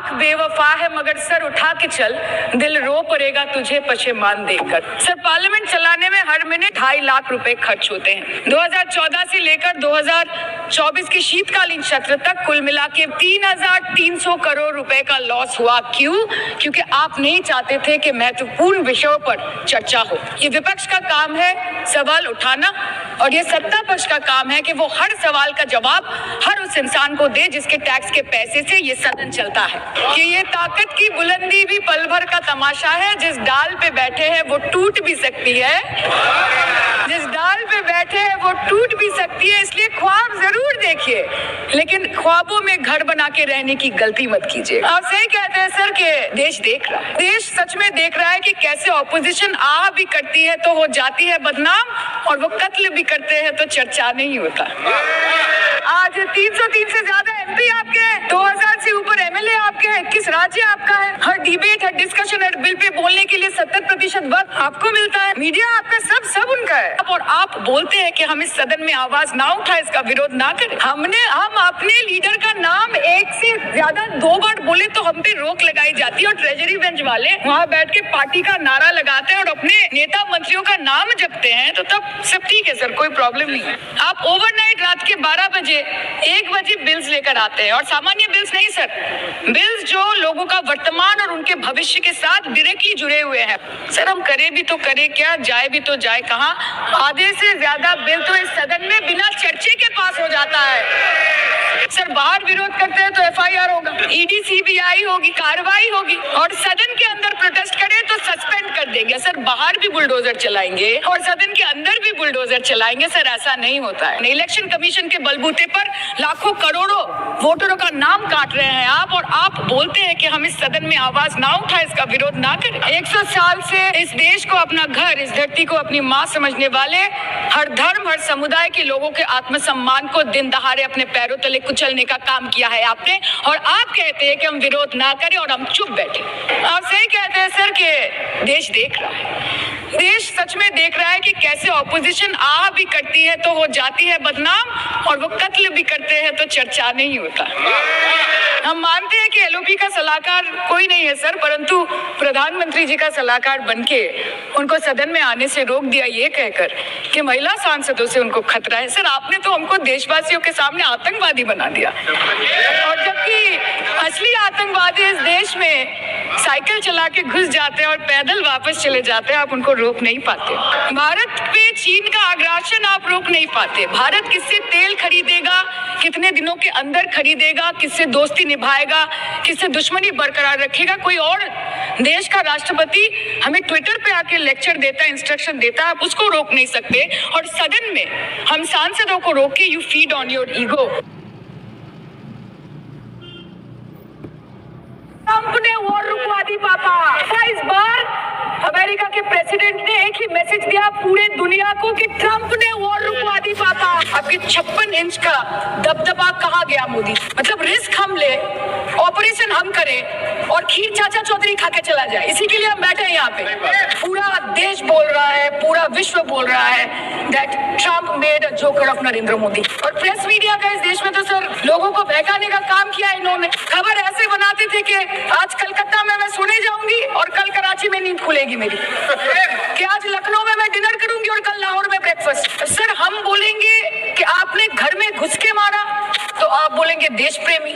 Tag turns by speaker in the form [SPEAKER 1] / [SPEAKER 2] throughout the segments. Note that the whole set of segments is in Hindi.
[SPEAKER 1] लाख बेवफा है मगर सर उठा के चल, दिल रो पड़ेगा तुझे पशेमान देखकर। सर पार्लियामेंट चलाने में हर मिनट 2.5 लाख रुपए खर्च होते हैं। 2014 से लेकर 2024 के शीतकालीन सत्र तक कुल मिला के 3,300 करोड़ रुपए का लॉस हुआ। क्यों? क्योंकि आप नहीं चाहते थे कि महत्वपूर्ण विषयों पर चर्चा हो। ये विपक्ष का काम है सवाल उठाना, और ये सत्ता पक्ष का काम है कि वो हर सवाल का जवाब हर उस इंसान को दे जिसके टैक्स के पैसे से ये सदन चलता है। कि ये ताकत की बुलंदी भी पल भर का तमाशा है, जिस डाल पे बैठे हैं वो टूट भी सकती है, जिस डाल पे बैठे हैं वो टूट भी सकती है। इसलिए ख्वाब जरूर देखिए, लेकिन ख्वाबों में घर बना के रहने की गलती मत कीजिए। आप सही कहते हैं सर कि देश देख रहा है, देश सच में देख रहा है कि कैसे ऑपोजिशन आ भी करती है तो हो जाती है बदनाम, और वो कत्ल भी करते हैं तो चर्चा नहीं होता। आज 303 से ज्यादा एमपी आपके हैं, 2000 से ऊपर एमएलए आपके हैं, 21 राज्य आपका है। हर डिबेट, हर डिस्कशन, हर बिल पे बोलने के लिए 70% वक्त आपको मिलता है। मीडिया आपका, सब उनका है। और आप बोलते हैं कि हम इस सदन में आवाज ना उठाए, इसका विरोध ना करें। हम अपने लीडर का नाम एक से ज्यादा 2 बार बोले तो हम पे रोक लगाई जाती है, और ट्रेजरी बेंच वाले वहाँ बैठ के पार्टी का नारा लगाते हैं और अपने नेता मंत्रियों का नाम जपते हैं, तो तब सब ठीक है सर, कोई प्रॉब्लम नहीं है। आप ओवरनाइट रात के 12 बजे 1 बजे बिल्स लेकर आते हैं, और सामान्य बिल्स नहीं सर, बिल्स जो लोगों का वर्तमान और उनके भविष्य के साथ डायरेक्टली जुड़े हुए हैं। सर हम करे भी तो करे क्या, जाए भी तो जाए कहाँ। आधे से ज्यादा बिल तो इस सदन में बिना चर्चे के पास हो जाता है। सर बाहर विरोध करते हैं तो एफआईआर होगा, ईडी सीबीआई होगी, कार्रवाई होगी, और सदन के अंदर प्रोटेस्ट करें तो सस्पेंड कर देंगे। सर बाहर भी बुलडोजर चलाएंगे और सदन के अंदर भी बुलडोजर चलाएंगे। सर ऐसा नहीं होता है। इलेक्शन कमीशन के बलबूते पर लाखों करोड़ों वोटरों का नाम काट रहे हैं आप, और आप बोलते हैं कि हम इस सदन में आवाज ना उठाए, इसका विरोध ना करें। 100 साल से इस देश को अपना घर, इस धरती को अपनी माँ समझने वाले हर धर्म, हर समुदाय के लोगों के आत्मसम्मान को दिन दहाड़े अपने पैरों तले कुचलने का काम किया है आपने, और आप कहते हैं कि हम विरोध ना करें और हम चुप बैठे। आप सही कहते हैं सर कि देश देख रहा है, देश सच में देख रहा है कि कैसे ऑपोजिशन आ भी करती है तो हो जाती है बदनाम, और वो कत्ल भी करते हैं तो चर्चा नहीं होता। हम मानते हैं कि एलओपी का सलाहकार कोई नहीं है सर, परंतु प्रधानमंत्री जी का सलाहकार बनके उनको सदन में आने से रोक दिया ये कहकर कि महिला सांसदों से उनको खतरा है। सर आपने तो हमको देशवासियों के सामने आतंकवादी बना दिया, और जबकि असली आतंकवादी इस देश में साइकिल चला के घुस जाते हैं और पैदल वापस चले जाते हैं, आप उनको रोक नहीं पाते। भारत पे चीन का आग्रासन आप रोक नहीं पाते। भारत किससे तेल खरीदेगा, कितने दिनों के अंदर खरीदेगा, किससे दोस्ती निभाएगा, किससे दुश्मनी बरकरार रखेगा, कोई और देश का राष्ट्रपति हमें ट्विटर पे आके लेक्चर देता है, इंस्ट्रक्शन देता है, आप उसको रोक नहीं सकते। और सदन में हम सांसदों को रोक के you feed on your ego. Trump ने वॉर रुकवा दी पापा। इस बार अमेरिका के प्रेसिडेंट ने एक ही मैसेज दिया पूरे दुनिया को कि ट्रंप ने वॉर रुकवा दी पापा। आपके 56 इंच का दबदबा कहाँ गया मोदी? मतलब रिस्क हम ले, ऑपरेशन हम करें, और खीर चाचा चौधरी खा के चला जाए, इसी के लिए हम बैठे हैं यहाँ पे। पूरा देश बोल रहा है, पूरा विश्व बोल रहा है that Trump made a joker of Narendra Modi. और प्रेस मीडिया का इस देश में तो सर लोगों को बहकाने का काम किया इन्होंने। खबर ऐसे बनाते थे कि आज कलकत्ता में मैं सोने जाऊंगी और कल कराची में नींद खुलेगी मेरी, कि आज लखनऊ में मैं डिनर करूंगी और कल लाहौर में ब्रेकफास्ट। सर हम बोलेंगे कि आपने घर में घुस के मारा तो आप बोलेंगे देश प्रेमी।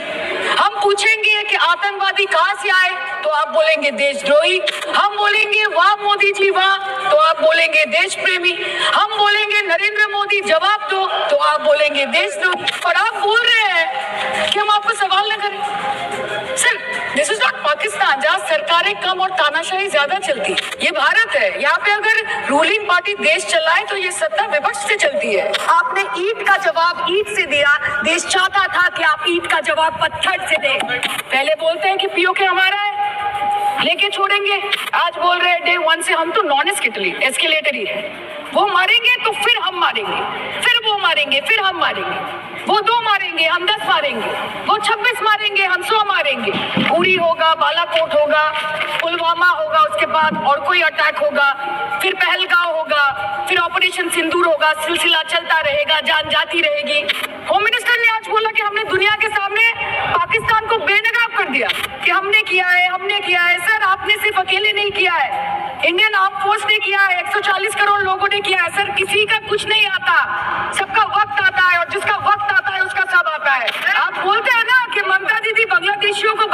[SPEAKER 1] हम पूछेंगे कि आतंकवादी कहां से आए तो आप बोलेंगे देशद्रोही। हम बोलेंगे वाह मोदी जी वाह तो आप बोलेंगे देश प्रेमी। हम बोलेंगे नरेंद्र मोदी जवाब दो तो आप बोलेंगे देशद्रोही। और आप बोल रहे हैं कि हम आपको सवाल न करें। Sir this is not Pakistan जहाँ सरकारें कम और तानाशाही ज्यादा चलती है। ये भारत है, यहाँ पे अगर रूलिंग पार्टी देश चलाए तो ये सत्ता विपक्ष से चलती है। आपने ईंट का जवाब ईंट से दिया, देश चाहता था कि आप ईंट का जवाब पत्थर से दें। पहले बोलते हैं कि पीओके हमारा है, लेके छोड़ेंगे, आज बोल रहे हैं डे 1 से हम तो नॉन एस्केलेटरी है, वो मारेंगे तो फिर हम मारेंगे, फिर वो मारेंगे, फिर हम मारेंगे। वो 2 मारेंगे, हम 10 मारेंगे। वो 26 मारेंगे, हम 100 मारेंगे। उरी होगा, बालाकोट होगा, पुलवामा होगा, उसके बाद और कोई अटैक होगा, फिर पहलगांव होगा, फिर ऑपरेशन सिंदूर होगा, सिलसिला चलता रहेगा, जान जाती रहेगी। होम मिनिस्टर ने आज बोला कि हमने दुनिया के सामने पाकिस्तान को बेनकाब कर दिया कि हमने किया है, हमने किया है। सर, आपने सिर्फ अकेले नहीं किया है, इंडियन आर्म फोर्स ने किया है, 140 करोड़ लोगों ने किया है। सर, किसी का कुछ नहीं आता, सबका वक्त आता है, और जिसका वक्त आता है उसका सब आता है। आप बोलते हैं ना कि ममता दीदी बांग्लादेशियों को